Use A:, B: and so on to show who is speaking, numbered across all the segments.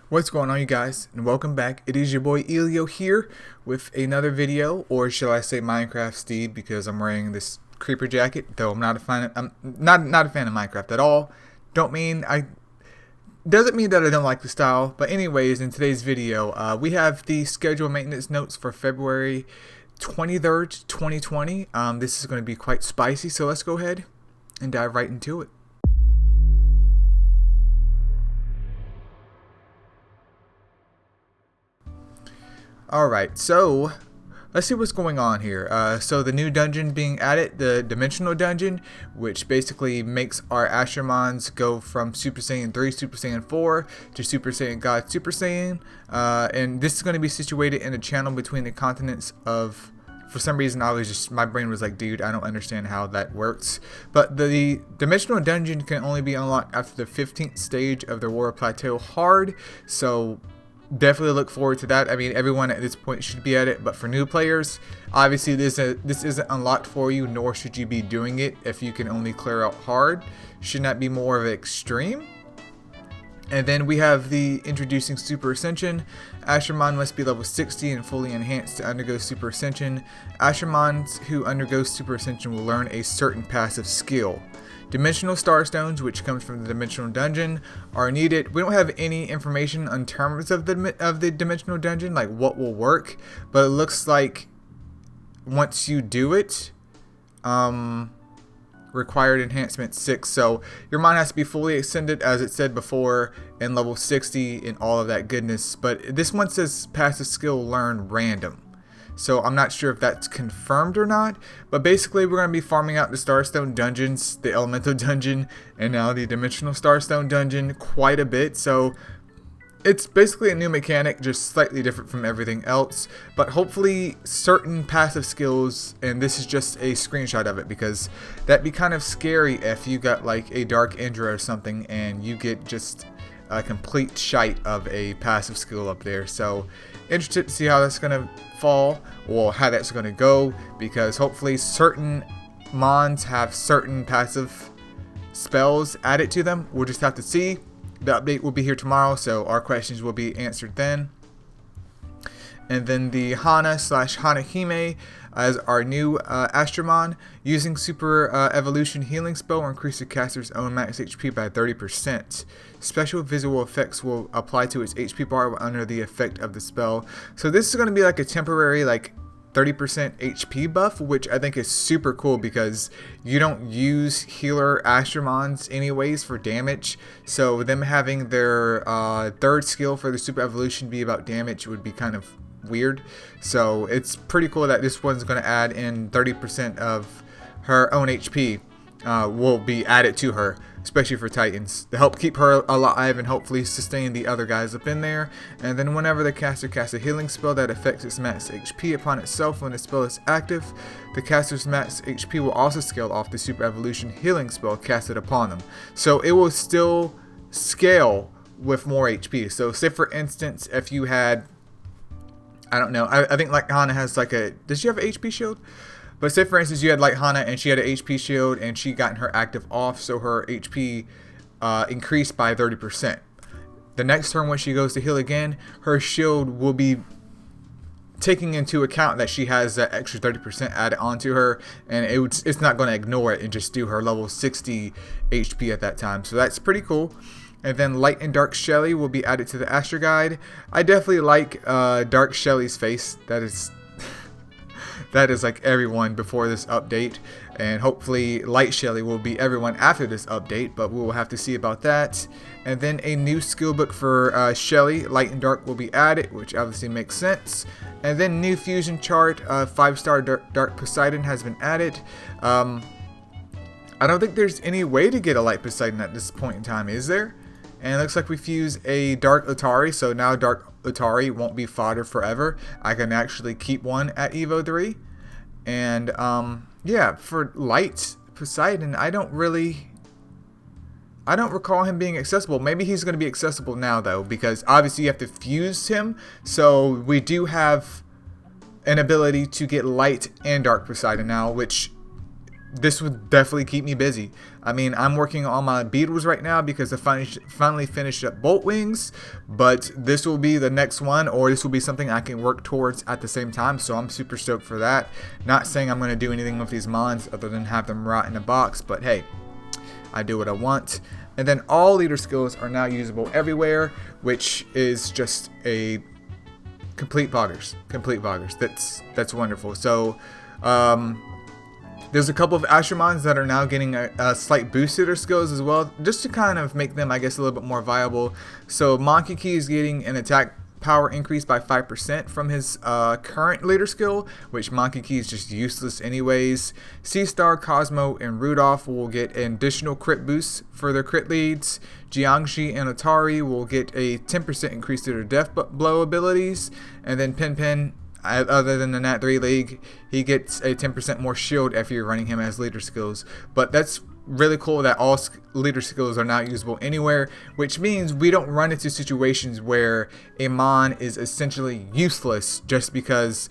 A: What's going on, you guys, and welcome back. It is your boy Elio here with another video, or shall I say Minecraft Steve, because I'm wearing this creeper jacket. Though I'm not a fan. I'm not a fan of Minecraft at all. Doesn't mean that I don't like the style. But anyways, in today's video, we have the schedule maintenance notes for February 23rd, 2020. This is going to be quite spicy, so let's go ahead and dive right into it. Alright, so let's see what's going on here. So the new dungeon being added, the Dimensional Dungeon, which basically makes our Ashramons go from Super Saiyan 3, Super Saiyan 4 to Super Saiyan God Super Saiyan. And this is going to be situated in a channel between the continents of... For some reason, my brain was like, dude, I don't understand how that works. But the Dimensional Dungeon can only be unlocked after the 15th stage of the War Plateau Hard. So definitely look forward to that. I mean, everyone at this point should be at it, but for new players, obviously this isn't unlocked for you, nor should you be doing it if you can only clear out hard. Should not be more of an extreme. And then we have the introducing Super Ascension. Ashramon must be level 60 and fully enhanced to undergo Super Ascension. Ashramons who undergo Super Ascension will learn a certain passive skill. Dimensional Starstones, which comes from the Dimensional Dungeon, are needed. We don't have any information in terms of the Dimensional Dungeon, like what will work, but it looks like once you do it, required enhancement 6. So your mind has to be fully ascended, as it said before, and level 60 and all of that goodness. But this one says passive skill learn random. So I'm not sure if that's confirmed or not, but basically we're going to be farming out the Starstone dungeons, the Elemental Dungeon, and now the Dimensional Starstone Dungeon quite a bit. So it's basically a new mechanic, just slightly different from everything else, but hopefully certain passive skills, and this is just a screenshot of it because that'd be kind of scary if you got like a Dark Indra or something and you get just a complete shite of a passive skill up there. So interested to see how that's going to fall, or how that's going to go, because hopefully certain mons have certain passive spells added to them. We'll just have to see. The update will be here tomorrow, so our questions will be answered then. And then the Hana/Hanahime as our new Astramon. Using Super Evolution Healing Spell will increase the caster's own max HP by 30%. Special visual effects will apply to its HP bar under the effect of the spell. So this is going to be like a temporary, like 30% HP buff, which I think is super cool because you don't use healer Astramons anyways for damage. So them having their third skill for the Super Evolution be about damage would be kind of weird. So it's pretty cool that this one's going to add in 30% of her own HP will be added to her, especially for Titans, to help keep her alive and hopefully sustain the other guys up in there. And then whenever the caster casts a healing spell that affects its max HP upon itself when the spell is active, the caster's max HP will also scale off the Super Evolution healing spell casted upon them. So it will still scale with more HP. So say for instance, if you had, I don't know, I think like Hana has like a, does she have an HP shield? But say for instance you had like Hana and she had an HP shield and she got her active off, so her HP increased by 30%. The next turn when she goes to heal again, her shield will be taking into account that she has that extra 30% added onto her, and it's not going to ignore it and just do her level 60 HP at that time. So that's pretty cool. And then Light and Dark Shelly will be added to the Astro Guide. I definitely like Dark Shelly's face. That is like everyone before this update, and hopefully Light Shelly will be everyone after this update, but we will have to see about that. And then a new skill book for Shelly, Light and Dark, will be added, which obviously makes sense. And then new fusion chart, 5-star Dark Poseidon has been added. I don't think there's any way to get a Light Poseidon at this point in time, is there? And it looks like we fused a Dark Atari, so now Dark Atari won't be fodder forever. I can actually keep one at Evo 3. And yeah, for Light Poseidon, I don't recall him being accessible. Maybe he's going to be accessible now though, because obviously you have to fuse him. So we do have an ability to get Light and Dark Poseidon now, which this would definitely keep me busy. I mean, I'm working on my beetles right now because I finally finished up bolt wings, but this will be the next one, or this will be something I can work towards at the same time, so I'm super stoked for that. Not saying I'm going to do anything with these mons other than have them rot in a box, but hey, I do what I want. And then all leader skills are now usable everywhere, which is just a complete boggers. That's wonderful. So there's a couple of Astromons that are now getting a slight boost to their skills as well, just to kind of make them, I guess, a little bit more viable. So Monkey Key is getting an attack power increase by 5% from his current leader skill, which Monkey Key is just useless anyways. Seastar, Cosmo, and Rudolph will get an additional crit boost for their crit leads. Jiangxi and Atari will get a 10% increase to their death blow abilities. And then Pin, other than the Nat 3 League, he gets a 10% more shield if you're running him as leader skills. But that's really cool that all leader skills are now usable anywhere, which means we don't run into situations where a mon is essentially useless just because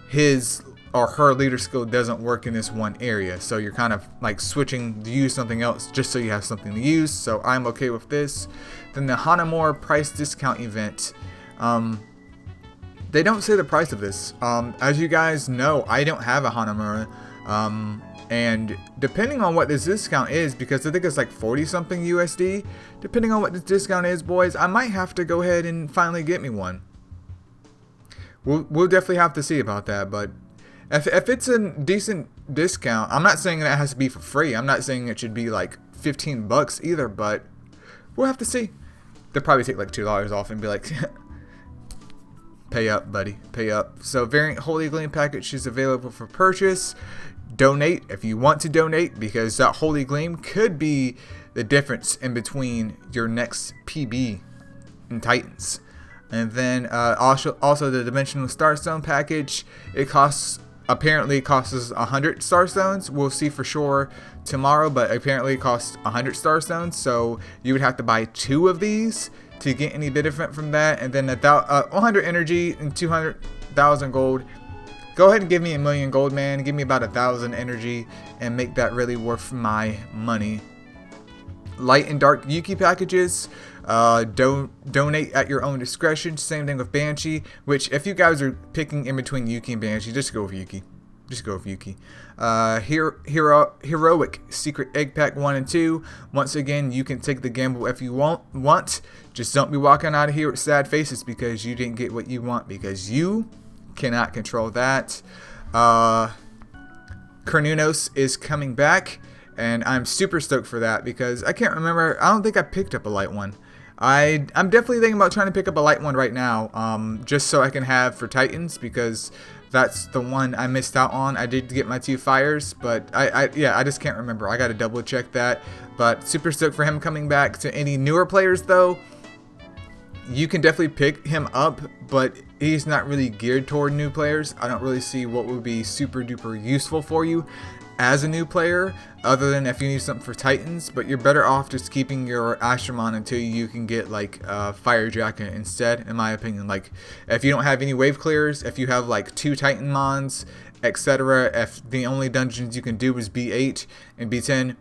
A: his or her leader skill doesn't work in this one area. So you're kind of like switching to use something else just so you have something to use. So I'm okay with this. Then the Hanamura price discount event. They don't say the price of this. As you guys know, I don't have a Hanamura. And depending on what this discount is, because I think it's like 40 something USD, depending on what this discount is, boys, I might have to go ahead and finally get me one. We'll definitely have to see about that, but if it's a decent discount, I'm not saying that it has to be for free. I'm not saying it should be like 15 bucks either, but we'll have to see. They'll probably take like $2 off and be like, pay up, buddy, pay up. So variant Holy Gleam package is available for purchase. Donate if you want to donate, because that Holy Gleam could be the difference in between your next PB in Titans. And then also the Dimensional Starstone package. It apparently costs 100 Starstones. We'll see for sure tomorrow, but apparently it costs 100 Starstones. So you would have to buy 2 of these to get any benefit from that. And then 100 energy and 200,000 gold. Go ahead and give me 1,000,000 gold, man. Give me about 1,000 energy and make that really worth my money. Light and dark Yuki packages. Donate at your own discretion. Same thing with Banshee, which if you guys are picking in between Yuki and Banshee, just go with Yuki. Just go with Yuki. Heroic Secret Egg Pack 1 and 2. Once again, you can take the gamble if you want. Just don't be walking out of here with sad faces because you didn't get what you want, because you cannot control that. Carnunos is coming back, and I'm super stoked for that because I can't remember. I don't think I picked up a light one. I'm definitely thinking about trying to pick up a light one right now, just so I can have for Titans, because that's the one I missed out on. I did get my 2 fires, but I just can't remember. I got to double check that. But super stoked for him coming back. To any newer players though, you can definitely pick him up, but he's not really geared toward new players. I don't really see what would be super duper useful for you as a new player, other than if you need something for Titans. But you're better off just keeping your Astromon until you can get like Fire Jacket instead, in my opinion. Like if you don't have any wave clears, if you have like 2 Titan Mons, etc., if the only dungeons you can do is B8 and B10,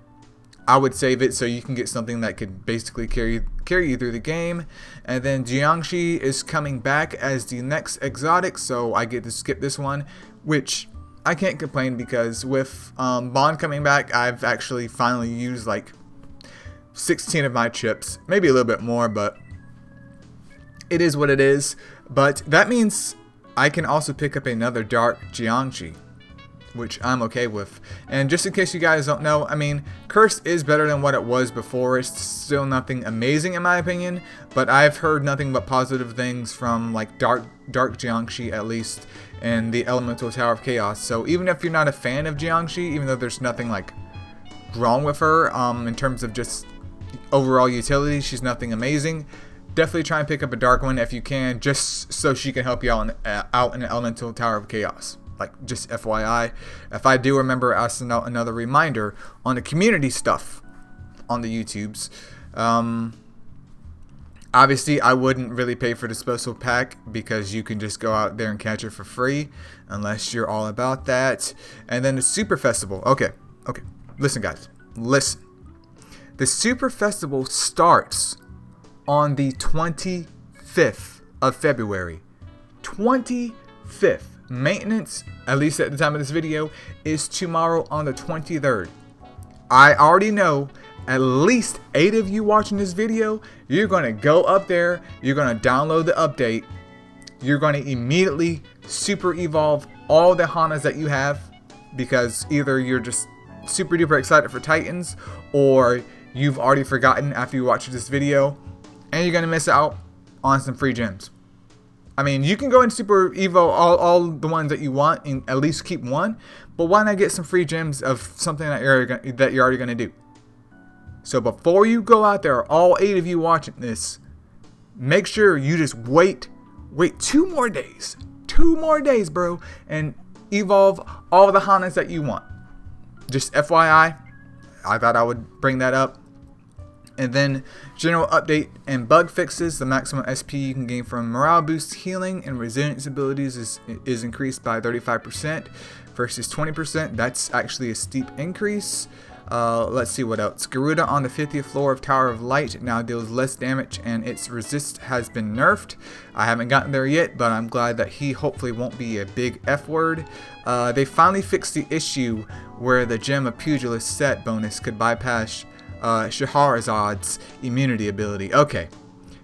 A: I would save it so you can get something that could basically carry you through the game. And then Jiangxi is coming back as the next exotic, so I get to skip this one, which I can't complain because with Bond coming back, I've actually finally used like 16 of my chips, maybe a little bit more, but it is what it is. But that means I can also pick up another dark Jiangxi, which I'm okay with. And just in case you guys don't know, I mean, Curse is better than what it was before. It's still nothing amazing in my opinion, but I've heard nothing but positive things from like Dark Jiangxi, at least, and the Elemental Tower of Chaos. So even if you're not a fan of Jiangxi, even though there's nothing like wrong with her in terms of just overall utility, she's nothing amazing, definitely try and pick up a dark one if you can, just so she can help you out in the Elemental Tower of Chaos. Like, just FYI, if I do remember, I'll send out another reminder on the community stuff on the YouTubes. Obviously, I wouldn't really pay for the special pack because you can just go out there and catch it for free, unless you're all about that. And then the Super Festival. Okay. listen guys, listen. The Super Festival starts on the 25th of February. 25th. Maintenance, at least at the time of this video, is tomorrow on the 23rd. I already know at least 8 of you watching this video, you're going to go up there, you're going to download the update, you're going to immediately super evolve all the Hanas that you have, because either you're just super duper excited for Titans, or you've already forgotten after you watch this video, and you're going to miss out on some free gems. I mean, you can go and super evo all the ones that you want and at least keep one, but why not get some free gems of something that you're already going to do? So before you go out there, all 8 of you watching this, make sure you just wait 2 more days. 2 more days, bro, and evolve all the Hanas that you want. Just FYI, I thought I would bring that up. And then general update and bug fixes. The maximum SP you can gain from morale boost, healing, and resilience abilities is increased by 35% versus 20%. That's actually a steep increase. Let's see what else. Garuda on the 50th floor of Tower of Light now deals less damage, and its resist has been nerfed. I haven't gotten there yet, but I'm glad that he hopefully won't be a big F word. They finally fixed the issue where the Gem of Pugilist set bonus could bypass Shahrazad's immunity ability. Okay,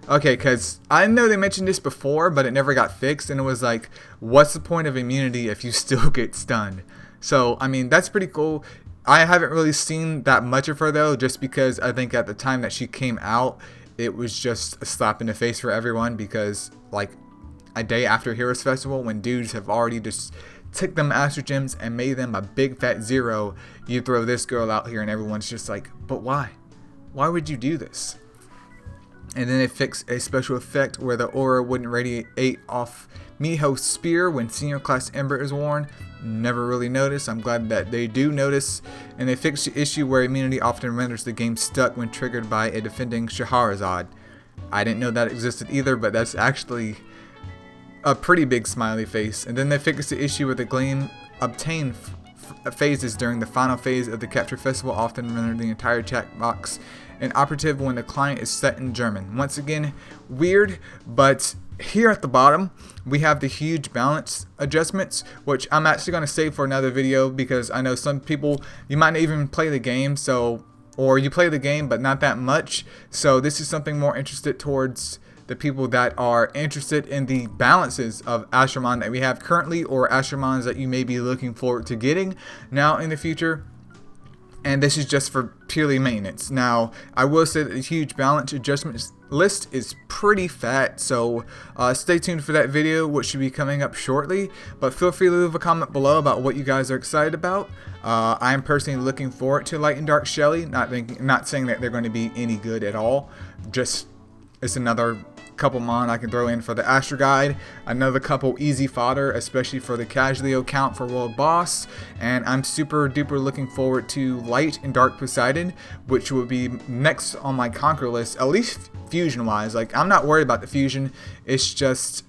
A: because I know they mentioned this before, but it never got fixed, and it was like, what's the point of immunity if you still get stunned? So, I mean, that's pretty cool. I haven't really seen that much of her, though, just because I think at the time that she came out, it was just a slap in the face for everyone, because, like, a day after Heroes Festival, when dudes have already just took them Master Gems and made them a big fat 0, you throw this girl out here and everyone's just like, but why? Why would you do this? And then they fixed a special effect where the aura wouldn't radiate off Miho's spear when senior class Ember is worn. Never really noticed. I'm glad that they do notice. And they fixed the issue where immunity often renders the game stuck when triggered by a defending Shahrazad. I didn't know that existed either, but that's actually a pretty big smiley face. And then they fixed the issue with the gleam obtained phases during the final phase of the Capture Festival, often render the entire chat box inoperative when the client is set in German. Once again, weird, but here at the bottom we have the huge balance adjustments, which I'm actually going to save for another video, because I know some people, you might not even play the game, or you play the game but not that much, so this is something more interested towards the people that are interested in the balances of Astramon that we have currently, or Astramons that you may be looking forward to getting now in the future. And this is just for purely maintenance. Now, I will say that the huge balance adjustments list is pretty fat, so stay tuned for that video, which should be coming up shortly. But feel free to leave a comment below about what you guys are excited about. I'm personally looking forward to Light and Dark Shelly. Not saying that they're going to be any good at all. Just, it's another couple mon I can throw in for the Astro Guide, another couple easy fodder, especially for the Casualty count for World Boss, and I'm super duper looking forward to Light and Dark Poseidon, which will be next on my conquer list, at least fusion wise. Like, I'm not worried about the fusion, it's just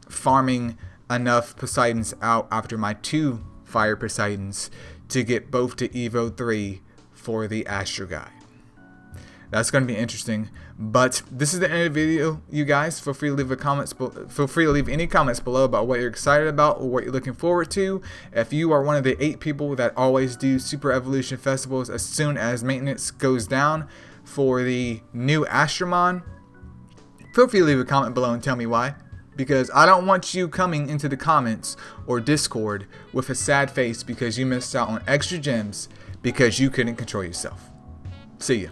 A: farming enough Poseidons out after my 2 Fire Poseidons to get both to Evo 3 for the Astro Guide. That's going to be interesting. But this is the end of the video, you guys. Feel free to leave any comments below about what you're excited about or what you're looking forward to. If you are one of the 8 people that always do Super Evolution Festivals as soon as maintenance goes down for the new Astramon, feel free to leave a comment below and tell me why. Because I don't want you coming into the comments or Discord with a sad face because you missed out on extra gems because you couldn't control yourself. See ya.